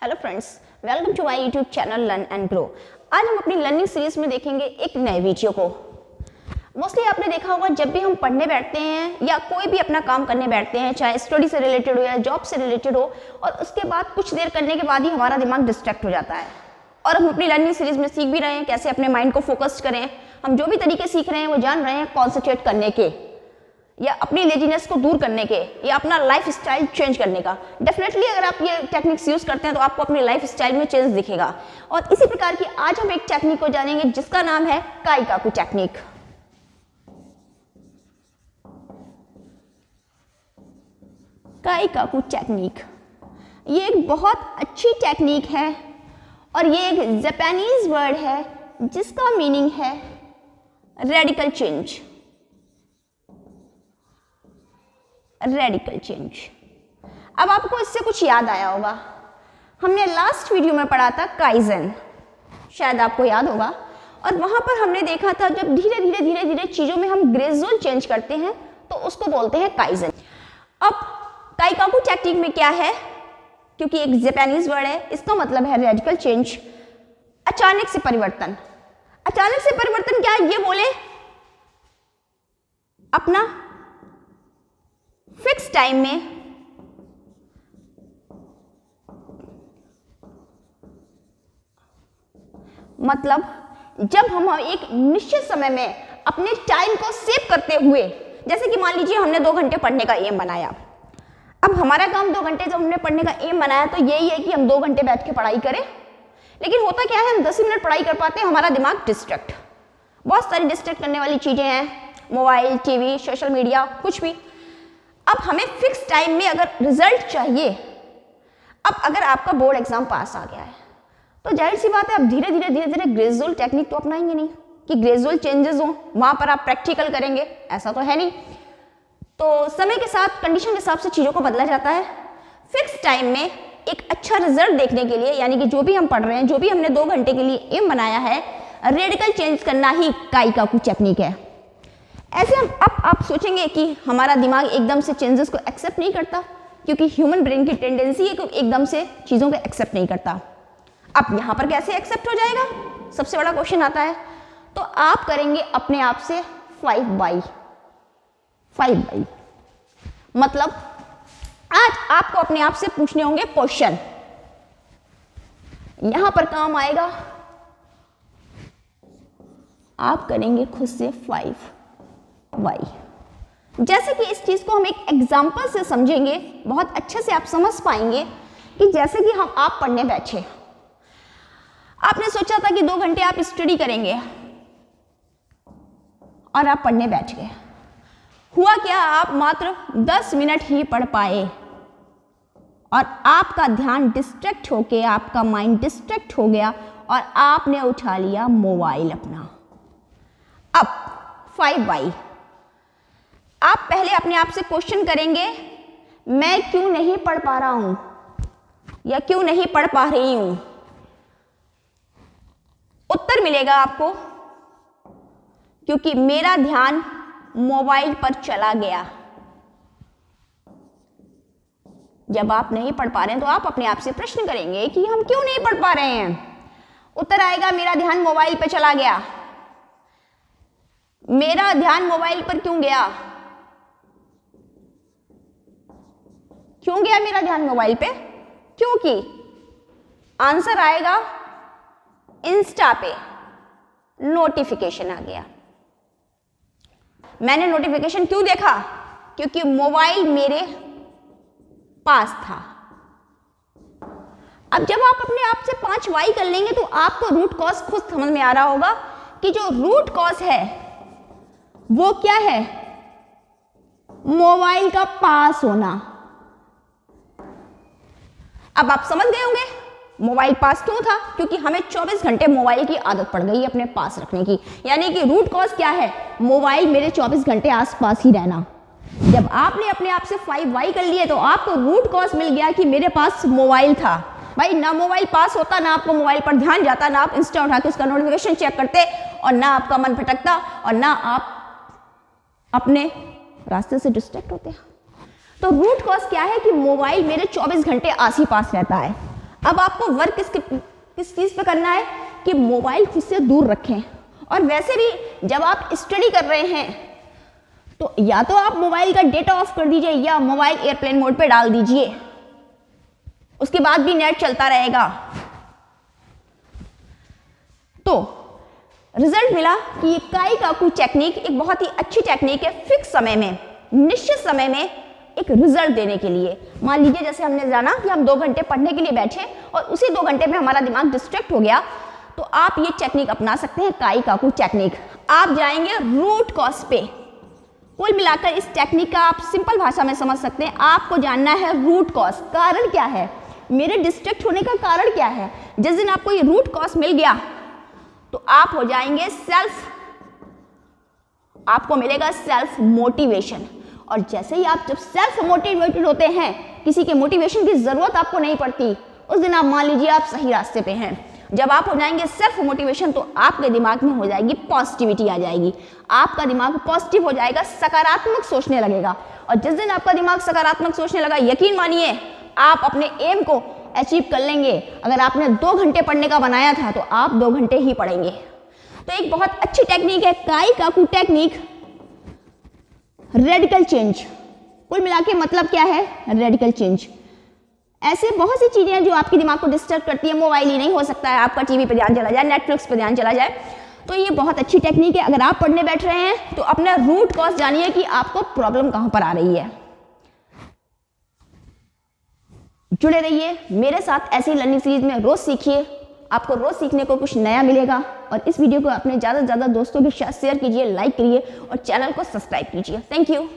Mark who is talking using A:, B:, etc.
A: Hello friends, welcome to my YouTube channel learn and grow. आज हम अपनी learning series में देखेंगे एक नए वीडियो को। मोस्टली आपने देखा होगा जब भी हम पढ़ने बैठते हैं या कोई भी अपना काम करने बैठते हैं, चाहे स्टडी से रिलेटेड हो या जॉब से रिलेटेड हो, और उसके बाद कुछ देर करने के बाद ही हमारा दिमाग डिस्ट्रैक्ट हो जाता है। और हम अपनी लर्निंग सीरीज में सीख भी रहे हैं कैसे अपने माइंड को फोकस्ड करें। हम जो भी तरीके सीख रहे हैं वो जान रहे हैं कॉन्सेंट्रेट करने के, या अपनी लेजीनेस को दूर करने के, या अपना लाइफ स्टाइल चेंज करने का। डेफिनेटली अगर आप ये टेक्निक्स यूज करते हैं तो आपको अपनी लाइफ स्टाइल में चेंज दिखेगा। और इसी प्रकार की आज हम एक टेक्निक को जानेंगे जिसका नाम है काइकाकू टेक्निक। काइकाकू टेक्निक ये एक बहुत अच्छी टेक्निक है और ये एक जापानीज वर्ड है जिसका मीनिंग है रेडिकल चेंज। Radical change. अब आपको इससे कुछ याद आया होगा, हमने लास्ट वीडियो में पढ़ा था काइजन, शायद आपको याद होगा। और वहां पर हमने देखा था जब धीरे धीरे चीजों में हम ग्रेजुअल चेंज करते हैं तो उसको बोलते हैं काइजन। अब काइकाकू टेक्निक में क्या है, क्योंकि एक जापानीज वर्ड है, इसका मतलब है रेडिकल चेंज, अचानक से परिवर्तन। अचानक से परिवर्तन क्या है, ये बोले अपना फिक्स टाइम में मतलब जब हम एक निश्चित समय में अपने टाइम को सेव करते हुए, जैसे कि मान लीजिए हमने 2 घंटे पढ़ने का एम बनाया। अब हमारा काम 2 घंटे जब हमने पढ़ने का एम बनाया तो यही है कि हम 2 घंटे बैठ के पढ़ाई करें। लेकिन होता क्या है, हम 10 मिनट पढ़ाई कर पाते हैं, हमारा दिमाग डिस्ट्रैक्ट, बहुत सारी डिस्ट्रैक्ट करने वाली चीजें हैं, मोबाइल, टीवी, सोशल मीडिया, कुछ भी। अब हमें फिक्स टाइम में अगर रिजल्ट चाहिए, अब अगर आपका बोर्ड एग्जाम पास आ गया है तो जाहिर सी बात है अब धीरे धीरे ग्रेजुअल टेक्निक तो अपनाएंगे नहीं कि ग्रेजुअल चेंजेस हो, वहां पर आप प्रैक्टिकल करेंगे, ऐसा तो है नहीं। तो समय के साथ कंडीशन के हिसाब से चीजों को बदला जाता है। फिक्स टाइम में एक अच्छा रिजल्ट देखने के लिए, यानी कि जो भी हम पढ़ रहे हैं, जो भी हमने 2 घंटे के लिए एम बनाया है, रेडिकल चेंज करना ही काइकाकू टेक्निक है। ऐसे हम अब आप सोचेंगे कि हमारा दिमाग एकदम से चेंजेस को एक्सेप्ट नहीं करता, क्योंकि ह्यूमन ब्रेन की टेंडेंसी है कि एकदम से चीज़ों को एक्सेप्ट नहीं करता। अब यहाँ पर कैसे एक्सेप्ट हो जाएगा, सबसे बड़ा क्वेश्चन आता है। तो आप करेंगे अपने आप से 5/5, मतलब आज आपको अपने आप से पूछने होंगे क्वेश्चन। यहां पर काम आएगा, आप करेंगे खुद से 5/5। जैसे कि इस चीज को हम एक एग्जाम्पल से समझेंगे, बहुत अच्छे से आप समझ पाएंगे कि जैसे कि आप पढ़ने बैठे, आपने सोचा था कि 2 घंटे आप स्टडी करेंगे और आप पढ़ने बैठ गए। हुआ क्या, आप मात्र 10 मिनट ही पढ़ पाए और आपका ध्यान डिस्ट्रैक्ट होके, आपका माइंड डिस्ट्रैक्ट हो गया और आपने उठा लिया मोबाइल अपना। अब 5/5, आप पहले अपने आप से क्वेश्चन करेंगे, मैं क्यों नहीं पढ़ पा रहा हूं या क्यों नहीं पढ़ पा रही हूं। उत्तर मिलेगा आपको, क्योंकि मेरा ध्यान मोबाइल पर चला गया। जब आप नहीं पढ़ पा रहे हैं तो आप अपने आप से प्रश्न करेंगे कि हम क्यों नहीं पढ़ पा रहे हैं। उत्तर आएगा, मेरा ध्यान मोबाइल पर चला गया। मेरा ध्यान मोबाइल पर क्यों गया, क्यों गया मेरा ध्यान मोबाइल पे, क्योंकि आंसर आएगा इंस्टा पे नोटिफिकेशन आ गया। मैंने नोटिफिकेशन क्यों देखा, क्योंकि मोबाइल मेरे पास था। अब जब आप अपने आप से 5/5 कर लेंगे तो आपको रूट कॉज खुद समझ में आ रहा होगा कि जो रूट कॉज है वो क्या है, मोबाइल का पास होना। अब आप समझ गए होंगे मोबाइल पास क्यों था, क्योंकि हमें 24 घंटे मोबाइल की आदत पड़ गई अपने पास रखने की। यानी कि रूट कॉज क्या है, मोबाइल मेरे 24 घंटे आसपास ही रहना। जब आपने अपने आप से 5/5 कर लिए तो आपको रूट कॉज मिल गया कि मेरे पास मोबाइल था। भाई ना मोबाइल पास होता, ना आपको मोबाइल पर ध्यान जाता, ना आप इंस्टा उठा के उसका नोटिफिकेशन चेक करते, और ना आपका मन भटकता, और ना आप अपने रास्ते से डिस्ट्रैक्ट होते हैं। तो रूट कॉज क्या है कि मोबाइल मेरे 24 घंटे आस ही पास रहता है। अब आपको वर्क किस चीज़ पे करना है कि मोबाइल खुद से दूर रखें। और वैसे भी जब आप स्टडी कर रहे हैं तो या तो आप मोबाइल का डेटा ऑफ कर दीजिए या मोबाइल एयरप्लेन मोड पे डाल दीजिए, उसके बाद भी नेट चलता रहेगा। तो रिजल्ट मिला कि ये काई-काकू टेक्निक एक बहुत ही अच्छी टेक्निक है फिक्स समय में, निश्चित समय में एक रिजल्ट देने के लिए। मान लीजिए जैसे हमने जाना कि हम 2 घंटे पढ़ने के लिए बैठे और उसी 2 घंटे में हमारा दिमाग डिस्ट्रैक्ट हो गया, तो आप ये टेक्निक अपना सकते हैं, काई-काकू टेक्निक। आप जाएंगे रूट कॉज पे। कुल मिलाकर इस टेक्निक का आप सिंपल भाषा में समझ सकते हैं। आपको जानना है रूट कॉज, कारण क्या है, मेरे डिस्ट्रैक्ट होने का कारण क्या है। जिस दिन आपको ये रूट कॉज मिल गया तो आप हो जाएंगे आपको मिलेगा सेल्फ मोटिवेशन। और जैसे ही आप जब सेल्फ मोटिवेटेड होते हैं, किसी के मोटिवेशन की जरूरत आपको नहीं पड़ती, उस दिन आप मान लीजिए आप सही रास्ते पे हैं। जब आप हो जाएंगे सेल्फ मोटिवेशन तो आपके दिमाग में हो जाएगी पॉजिटिविटी आ जाएगी, आपका दिमाग पॉजिटिव हो जाएगा, सकारात्मक सोचने लगेगा। और जिस दिन आपका दिमाग सकारात्मक सोचने लगा, यकीन मानिए आप अपने एम को अचीव कर लेंगे। अगर आपने 2 घंटे पढ़ने का बनाया था तो आप 2 घंटे ही पढ़ेंगे। तो एक बहुत अच्छी टेक्निक है काई-काकू टेक्निक, रेडिकल चेंज। कुल मिला के मतलब क्या है, रेडिकल चेंज। ऐसे बहुत सी चीजें हैं जो आपके दिमाग को डिस्टर्ब करती है। मोबाइल ही नहीं हो सकता है, आपका टीवी पे ध्यान चला जाए, नेटफ्लिक्स पे ध्यान चला जाए। तो ये बहुत अच्छी टेक्निक है। अगर आप पढ़ने बैठ रहे हैं तो अपना रूट कॉज जानिए कि आपको प्रॉब्लम कहां पर आ रही है। जुड़े रहिए मेरे साथ ऐसी लर्निंग सीरीज में, रोज सीखिए, आपको रोज सीखने को कुछ नया मिलेगा। और इस वीडियो को अपने ज़्यादा से ज़्यादा दोस्तों के साथ शेयर कीजिए, लाइक करिए और चैनल को सब्सक्राइब कीजिए। Thank you.